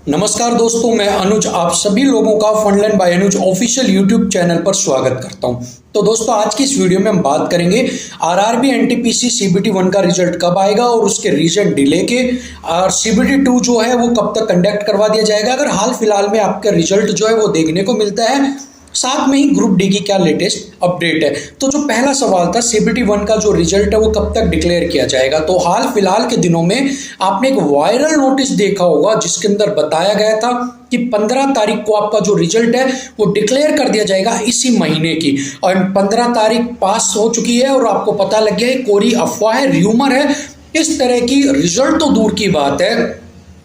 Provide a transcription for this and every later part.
नमस्कार दोस्तों, मैं अनुज आप सभी लोगों का फंडलैंड बाय अनुज ऑफिशियल यूट्यूब चैनल पर स्वागत करता हूं। तो दोस्तों, आज की इस वीडियो में हम बात करेंगे आरआरबी एनटीपीसी सीबीटी 1 का रिजल्ट कब आएगा और उसके रीजन डिले के, और सीबीटी 2 जो है वो कब तक कंडक्ट करवा दिया जाएगा अगर हाल फिलहाल में आपका रिजल्ट जो है वो देखने को मिलता है। साथ में ही ग्रुप डी की क्या लेटेस्ट अपडेट है। तो जो पहला सवाल था, सीबीटी 1 का जो रिजल्ट है वो कब तक डिक्लेयर किया जाएगा। तो हाल फिलहाल के दिनों में आपने एक वायरल नोटिस देखा होगा जिसके अंदर बताया गया था कि 15 तारीख को आपका जो रिजल्ट है वो डिक्लेयर कर दिया जाएगा इसी महीने की, और 15 तारीख पास हो चुकी है और आपको पता लग गया है कोरी अफवाह है, र्यूमर है, इस तरह की। रिजल्ट तो दूर की बात है,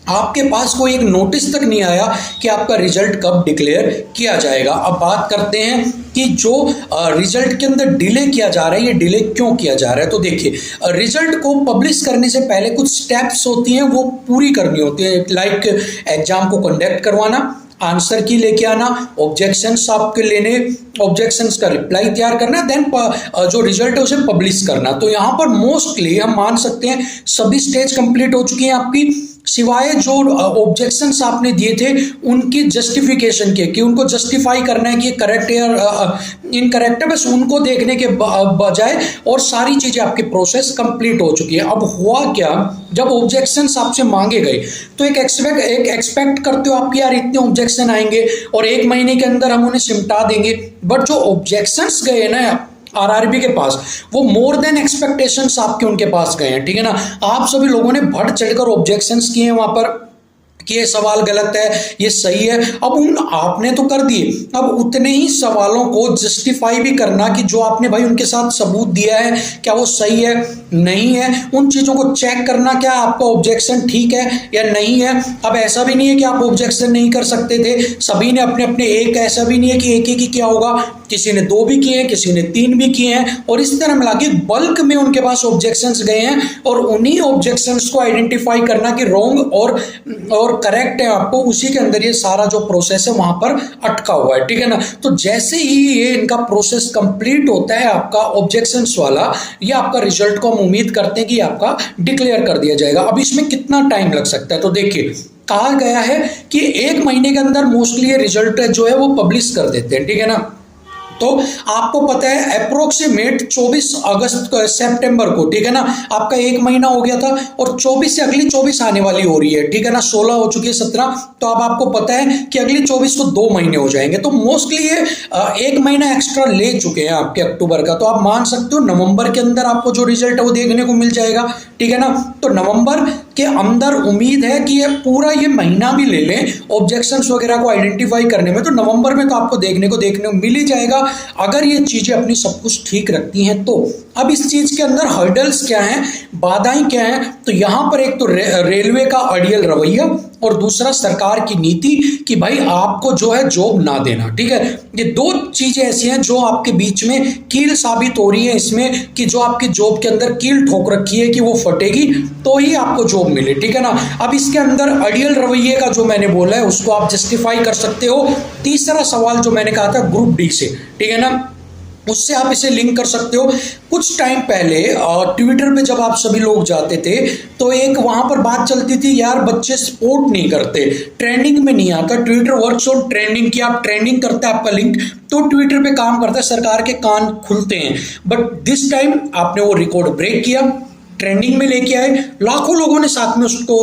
आपके पास कोई एक नोटिस तक नहीं आया कि आपका रिजल्ट कब डिक्लेयर किया जाएगा। अब बात करते हैं कि जो रिजल्ट के अंदर डिले किया जा रहा है, ये डिले क्यों किया जा रहा है। तो देखिए, रिजल्ट को पब्लिश करने से पहले कुछ स्टेप्स होती हैं वो पूरी करनी होती है, लाइक एग्जाम को कंडक्ट करवाना, आंसर की लेके आना, ऑब्जेक्शंस आपके लेने, ऑब्जेक्शंस का रिप्लाई तैयार करना, देन जो रिजल्ट है उसे पब्लिश करना। तो यहाँ पर मोस्टली हम मान सकते हैं सभी स्टेज कंप्लीट हो चुकी हैं आपकी, सिवाय जो ऑब्जेक्शंस आपने दिए थे उनकी जस्टिफिकेशन के, कि उनको जस्टिफाई करना है कि करेक्ट है या इनकरेक्ट है, बस उनको देखने के बजाय और सारी चीजें आपकी प्रोसेस कंप्लीट हो चुकी है। अब हुआ क्या, जब ऑब्जेक्शंस आपसे मांगे गए तो एक एक्सपेक्ट करते हो आपकी यार इतने ऑब्जेक्शन आएंगे और एक महीने के अंदर हम उन्हें सिमटा देंगे, बट जो ऑब्जेक्शंस गए ना आरआरबी के पास वो मोर देन एक्सपेक्टेशंस आपके उनके पास गए हैं, ठीक है ना। आप सभी लोगों ने बढ़ चढ़कर ऑब्जेक्शंस किए हैं वहां पर कि ये सवाल गलत है, ये सही है। अब उन आपने तो कर दिए, अब उतने ही सवालों को जस्टिफाई भी करना कि जो आपने भाई उनके साथ सबूत दिया है क्या वो सही है नहीं है, उन चीजों को चेक करना क्या आपका ऑब्जेक्शन ठीक है या नहीं है। अब ऐसा भी नहीं है कि आप ऑब्जेक्शन नहीं कर सकते थे, सभी ने अपने अपने एक, ऐसा भी नहीं है कि एक ही किया होगा, किसी ने 2 भी किए हैं, किसी ने 3 भी किए हैं, और इस तरह मिला के बल्क में उनके पास ऑब्जेक्शंस गए हैं, और उन्हीं ऑब्जेक्शंस को आइडेंटिफाई करना कि रॉन्ग और करेक्ट है आपको, उसी के अंदर ये सारा जो प्रोसेस है वहां पर अटका हुआ है, ठीक है ना। तो जैसे ही ये इनका प्रोसेस कंप्लीट होता है आपका ऑब्जेक्शंस वाला, ये आपका रिजल्ट को हम उम्मीद करते हैं कि आपका डिक्लेयर कर दिया जाएगा। अब इसमें कितना टाइम लग सकता है, तो देखिए कहा गया है कि 1 महीने के अंदर मोस्टली ये रिजल्ट जो है वो पब्लिश कर देते हैं, ठीक है ना। तो आपको पता है अप्रोक्सीमेट 24 अगस्त सितंबर को, ठीक है ना, आपका 1 महीना हो गया था और 24 से अगली 24 आने वाली हो रही है, ठीक है ना। 16 हो चुकी है, 17, तो अब आपको पता है कि अगली 24 को 2 महीने हो जाएंगे। तो मोस्टली ये 1 महीना एक्स्ट्रा ले चुके हैं आपके अक्टूबर का। तो आप मान सकते हो नवंबर के अंदर आपको जो रिजल्ट है वो देखने को मिल जाएगा, ठीक है ना। तो नवंबर के अंदर उम्मीद है कि ये पूरा ये महीना भी ले लें ऑब्जेक्शंस वगैरह को आइडेंटिफाई करने में, तो नवंबर में तो आपको देखने को मिल ही जाएगा अगर ये चीजें अपनी सब कुछ ठीक रखती हैं तो। अब इस चीज के अंदर हर्डल्स क्या हैं, बाधाएं क्या हैं, तो यहां पर एक तो रेलवे का अड़ियल रवैया और दूसरा सरकार की नीति कि भाई आपको जो है जॉब ना देना, ठीक है। ये 2 चीजें ऐसी हैं जो आपके बीच में कील साबित हो रही है इसमें, कि जो आपकी जॉब के अंदर कील ठोक रखी है कि वो फटेगी तो ही आपको जॉब मिले, ठीक है ना। अब इसके अंदर अड़ियल रवैये का जो मैंने बोला है उसको आप जस्टिफाई कर सकते हो। तीसरा सवाल जो मैंने कहा था ग्रुप डी से, ठीक है ना, उससे आप इसे लिंक कर सकते हो। कुछ टाइम पहले ट्विटर पे जब आप सभी लोग जाते थे तो एक वहां पर बात चलती थी, यार बच्चे सपोर्ट नहीं करते, ट्रेंडिंग में नहीं आता, ट्विटर वर्क्स ऑन ट्रेंडिंग की, आप ट्रेंडिंग करते हैं आपका लिंक तो ट्विटर पे काम करता है, सरकार के कान खुलते हैं। बट दिस टाइम आपने वो रिकॉर्ड ब्रेक किया, ट्रेंडिंग में लेके आए, लाखों लोगों ने साथ में उसको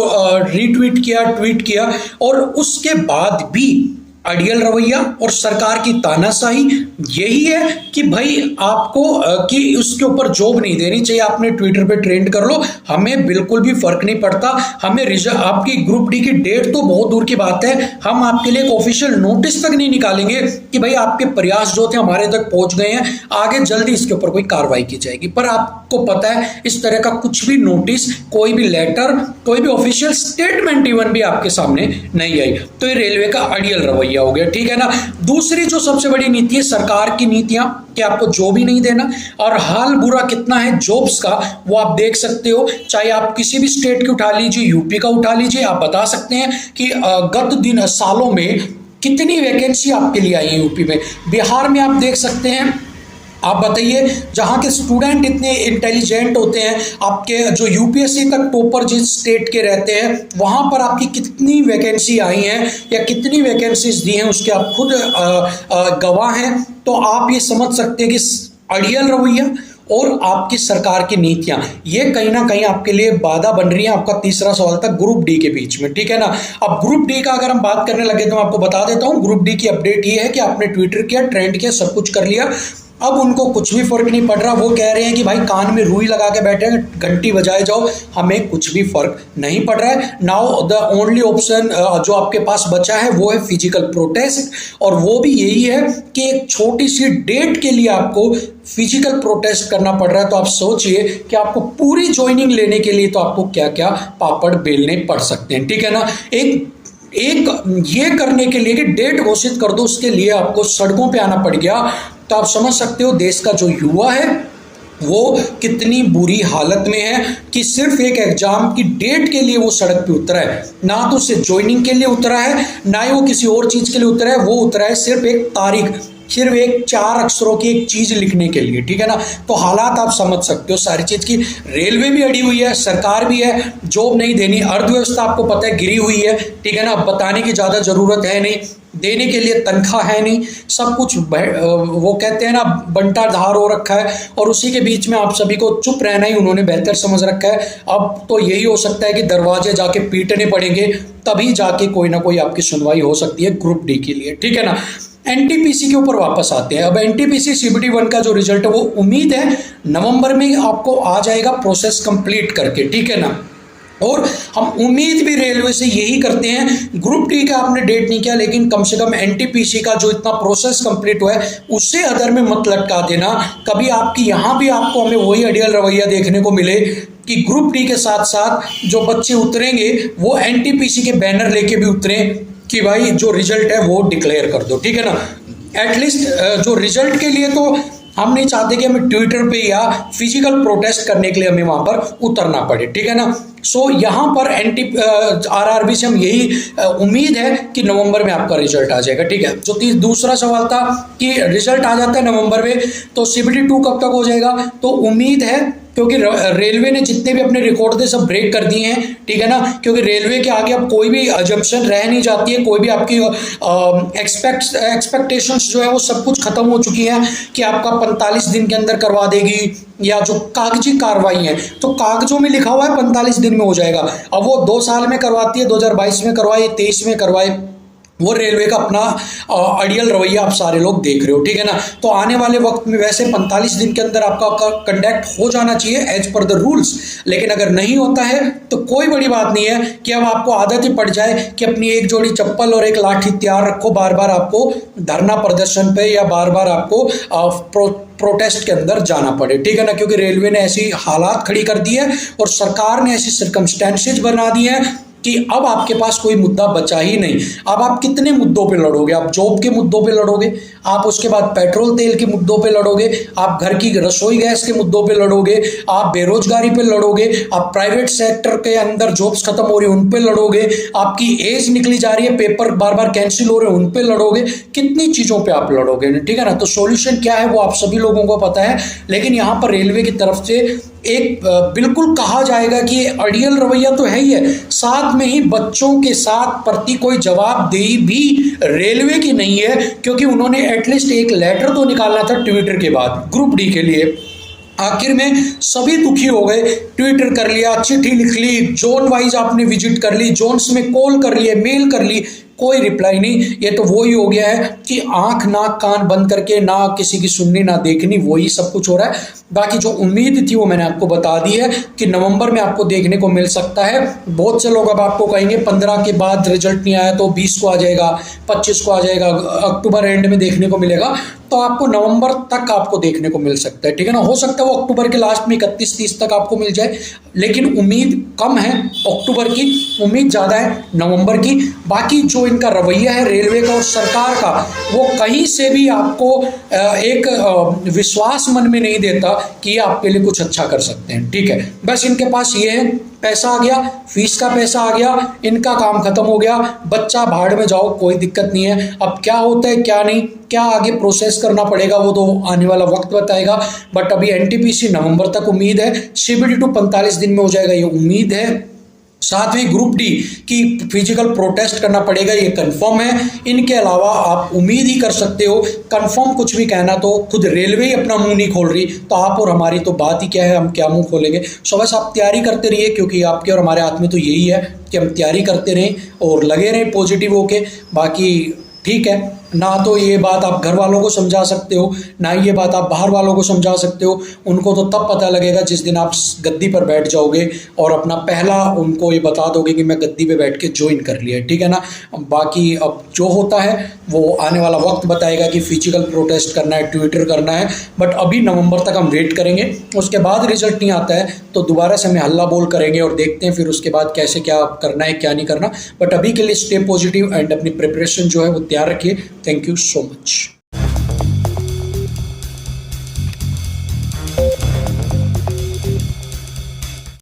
रीट्वीट किया, ट्वीट किया, और उसके बाद भी अड़ियल रवैया और सरकार की तानाशाही यही है कि भाई आपको कि उसके ऊपर जॉब नहीं देनी चाहिए, आपने ट्विटर पे ट्रेंड कर लो, हमें बिल्कुल भी फर्क नहीं पड़ता, हमें आपकी ग्रुप डी की डेट तो बहुत दूर की बात है, हम आपके लिए एक ऑफिशियल नोटिस तक नहीं निकालेंगे कि भाई आपके प्रयास जो थे हमारे तक पहुंच गए हैं, आगे जल्दी इसके ऊपर कोई कार्रवाई की जाएगी। पर आपको पता है इस तरह का कुछ भी नोटिस, कोई भी लेटर, कोई भी ऑफिशियल स्टेटमेंट इवन भी आपके सामने नहीं आई। तो ये रेलवे का अड़ियल रवैया हो गया, ठीक है ना। दूसरी जो सबसे बड़ी नीति है सरकार की नीतियां कि आपको जॉब ही नहीं देना, और हाल बुरा कितना है जॉब्स का वो आप देख सकते हो, चाहे आप किसी भी स्टेट की उठा लीजिए, यूपी का उठा लीजिए, आप बता सकते हैं कि गत सालों में कितनी वैकेंसी आपके लिए आई है यूपी में। बिहार में आप देख सकते हैं आप बताइए, जहाँ के स्टूडेंट इतने इंटेलिजेंट होते हैं, आपके जो यूपीएससी तक टॉपर जिस स्टेट के रहते हैं, वहाँ पर आपकी कितनी वैकेंसी आई हैं या कितनी वैकेंसीज दी हैं उसके आप खुद गवाह हैं। तो आप ये समझ सकते हैं कि अड़ियल रवैया और आपकी सरकार की नीतियां ये कहीं ना कहीं आपके लिए बाधा बन रही है। आपका तीसरा सवाल था ग्रुप डी के बीच में, ठीक है ना। अब ग्रुप डी का अगर हम बात करने लगे तो मैं आपको बता देता हूं, ग्रुप डी की अपडेट ये है कि आपने ट्विटर किया, ट्रेंड किया, सब कुछ कर लिया, अब उनको कुछ भी फर्क नहीं पड़ रहा। वो कह रहे हैं कि भाई कान में रुई लगा के बैठे हैं, घंटी बजाए जाओ, हमें कुछ भी फर्क नहीं पड़ रहा है। नाउ द ओनली ऑप्शन जो आपके पास बचा है वो है फिजिकल प्रोटेस्ट, और वो भी यही है कि एक छोटी सी डेट के लिए आपको फिजिकल प्रोटेस्ट करना पड़ रहा है। तो आप सोचिए कि आपको पूरी ज्वाइनिंग लेने के लिए तो आपको क्या क्या पापड़ बेलने पड़ सकते हैं, ठीक है ना। एक ये करने के लिए कि डेट घोषित कर दो, उसके लिए आपको सड़कों पे आना पड़ गया। तो आप समझ सकते हो देश का जो युवा है वो कितनी बुरी हालत में है कि सिर्फ एक एग्जाम की डेट के लिए वो सड़क पे उतरा है। ना तो उसे ज्वाइनिंग के लिए उतरा है, ना ही वो किसी और चीज के लिए उतरा है, वो उतरा है सिर्फ एक तारीख, सिर्फ एक 4 अक्षरों की एक चीज लिखने के लिए, ठीक है ना। तो हालात आप समझ सकते हो सारी चीज की। रेलवे भी अड़ी हुई है, सरकार भी है, जॉब नहीं देनी, अर्थव्यवस्था आपको पता है गिरी हुई है, ठीक है ना। बताने की ज्यादा जरूरत है नहीं, देने के लिए तनख्वाह है नहीं, सब कुछ वो कहते हैं ना बंटा धार हो रखा है, और उसी के बीच में आप सभी को चुप रहना ही उन्होंने बेहतर समझ रखा है। अब तो यही हो सकता है कि दरवाजे जाके पीटने पड़ेंगे, तभी जाके कोई ना कोई आपकी सुनवाई हो सकती है ग्रुप डी के लिए, ठीक है ना। एनटीपीसी के ऊपर वापस आते हैं। अब एनटीपीसी सीबीटी 1 का जो रिजल्ट है वो उम्मीद है नवंबर में आपको आ जाएगा प्रोसेस कंप्लीट करके, ठीक है ना। और हम उम्मीद भी रेलवे से यही करते हैं। ग्रुप डी का आपने डेट नहीं किया, लेकिन कम से कम एनटीपीसी का जो इतना प्रोसेस कंप्लीट हुआ है उससे अदर में मत लटका देना। कभी आपकी यहाँ भी आपको हमें वही अड़ियल रवैया देखने को मिले कि ग्रुप डी के साथ साथ जो बच्चे उतरेंगे वो एनटीपीसी के बैनर लेके भी उतरे कि भाई जो रिजल्ट है वो डिक्लेयर कर दो, ठीक है ना। एटलीस्ट जो रिजल्ट के लिए तो हम नहीं चाहते कि हमें ट्विटर पे या फिजिकल प्रोटेस्ट करने के लिए हमें वहां पर उतरना पड़े, ठीक है ना। सो यहाँ पर आरआरबी से हम यही उम्मीद है कि नवंबर में आपका रिजल्ट आ जाएगा, ठीक है। जो दूसरा सवाल था कि रिजल्ट आ जाता है नवंबर में तो सीबीटी 2 कब तक हो जाएगा, तो उम्मीद है क्योंकि रेलवे ने जितने भी अपने रिकॉर्ड थे सब ब्रेक कर दिए हैं, ठीक है ना। क्योंकि रेलवे के आगे अब कोई भी अजम्पशन रह नहीं जाती है, कोई भी आपकी एक्सपेक्टेशंस जो है वो सब कुछ खत्म हो चुकी हैं कि आपका 45 दिन के अंदर करवा देगी, या जो कागजी कार्रवाई है तो कागजों में लिखा हुआ है 45 दिन में हो जाएगा। अब वो 2 साल में करवाती है, 2022 में करवाए, 23 में करवाए, वो रेलवे का अपना अड़ियल रवैया आप सारे लोग देख रहे हो, ठीक है ना। तो आने वाले वक्त में वैसे 45 दिन के अंदर आपका कंडक्ट हो जाना चाहिए एज पर द रूल्स, लेकिन अगर नहीं होता है तो कोई बड़ी बात नहीं है कि अब आपको आदत ही पड़ जाए कि अपनी एक जोड़ी चप्पल और एक लाठी तैयार रखो, बार बार आपको धरना प्रदर्शन पे या बार बार आपको प्रोटेस्ट के अंदर जाना पड़े, ठीक है ना। क्योंकि रेलवे ने ऐसी हालात खड़ी कर दी है और सरकार ने ऐसी सर्कमस्टेंसेज बना दी है कि अब आपके पास कोई मुद्दा बचा ही नहीं। अब आप कितने मुद्दों पे लड़ोगे? आप जॉब के मुद्दों पे लड़ोगे, आप उसके बाद पेट्रोल तेल के मुद्दों पे लड़ोगे, आप घर की रसोई गैस के मुद्दों पे लड़ोगे, आप बेरोजगारी पे लड़ोगे, आप प्राइवेट सेक्टर के अंदर जॉब्स खत्म हो रही है उन पे लड़ोगे, आपकी एज निकली जा रही है, पेपर बार बार कैंसिल हो रहे हैं उन पे लड़ोगे, कितनी चीजों पे आप लड़ोगे, ठीक है ना। तो सॉल्यूशन क्या है वो आप सभी लोगों को पता है, लेकिन यहाँ पर रेलवे की तरफ से एक बिल्कुल कहा जाएगा कि अड़ियल रवैया तो है ही है, साथ में ही बच्चों के साथ प्रति कोई जवाबदेही भी रेलवे की नहीं है, क्योंकि उन्होंने एटलीस्ट एक लेटर तो निकालना था ट्विटर के बाद ग्रुप डी के लिए। आखिर में सभी दुखी हो गए, ट्विटर कर लिया, चिट्ठी लिख ली, जोन वाइज आपने विजिट कर ली, जोन्स में कॉल कर लिए, मेल कर ली, कोई रिप्लाई नहीं। ये तो वही हो गया है कि आंख नाक कान बंद करके ना किसी की सुननी ना देखनी, वही सब कुछ हो रहा है। बाकी जो उम्मीद थी वो मैंने आपको बता दी है कि नवंबर में आपको देखने को मिल सकता है। बहुत से लोग अब आपको कहेंगे 15 के बाद रिजल्ट नहीं आया तो 20 को आ जाएगा, 25 को आ जाएगा, अक्टूबर एंड में देखने को मिलेगा। तो आपको नवंबर तक आपको देखने को मिल सकता है, ठीक है ना। हो सकता है वो अक्टूबर के लास्ट में 31-30 तक आपको मिल जाए, लेकिन उम्मीद कम है अक्टूबर की, उम्मीद ज़्यादा है नवंबर की। बाकी जो इनका रवैया है रेलवे का और सरकार का, वो कहीं से भी आपको एक विश्वास मन में नहीं देता कि आपके लिए कुछ अच्छा कर सकते हैं, ठीक है। बस इनके पास ये है, पैसा आ गया, फीस का पैसा आ गया, इनका काम खत्म हो गया, बच्चा भाड़ में जाओ, कोई दिक्कत नहीं है। अब क्या होता है क्या नहीं, क्या आगे प्रोसेस करना पड़ेगा वो तो आने वाला वक्त बताएगा, बट अभी एनटीपीसी नवंबर तक उम्मीद है, सीबीटी 2 45 दिन में हो जाएगा ये उम्मीद है। साथ में ग्रुप डी की फिजिकल प्रोटेस्ट करना पड़ेगा, ये कंफर्म है। इनके अलावा आप उम्मीद ही कर सकते हो, कंफर्म कुछ भी कहना तो खुद रेलवे ही अपना मुंह नहीं खोल रही, तो आप और हमारी तो बात ही क्या है, हम क्या मुंह खोलेंगे। सो बस आप तैयारी करते रहिए, क्योंकि आपके और हमारे हाथ में तो यही है कि हम तैयारी करते रहें और लगे रहें पॉजिटिव होके। बाकी ठीक है, ना तो ये बात आप घर वालों को समझा सकते हो, ना ये बात आप बाहर वालों को समझा सकते हो। उनको तो तब पता लगेगा जिस दिन आप गद्दी पर बैठ जाओगे और अपना पहला उनको ये बता दोगे कि मैं गद्दी पे बैठ के ज्वाइन कर लिया, ठीक है ना। बाकी अब जो होता है वो आने वाला वक्त बताएगा कि फिजिकल प्रोटेस्ट करना है, ट्विटर करना है, बट अभी नवंबर तक हम वेट करेंगे। उसके बाद रिजल्ट नहीं आता है तो दोबारा से हमें हल्ला बोल करेंगे और देखते हैं फिर उसके बाद कैसे क्या करना है क्या नहीं करना। बट अभी के लिए स्टे पॉजिटिव एंड अपनी प्रिपरेशन जो है वो तैयार रखिए। Thank you so much.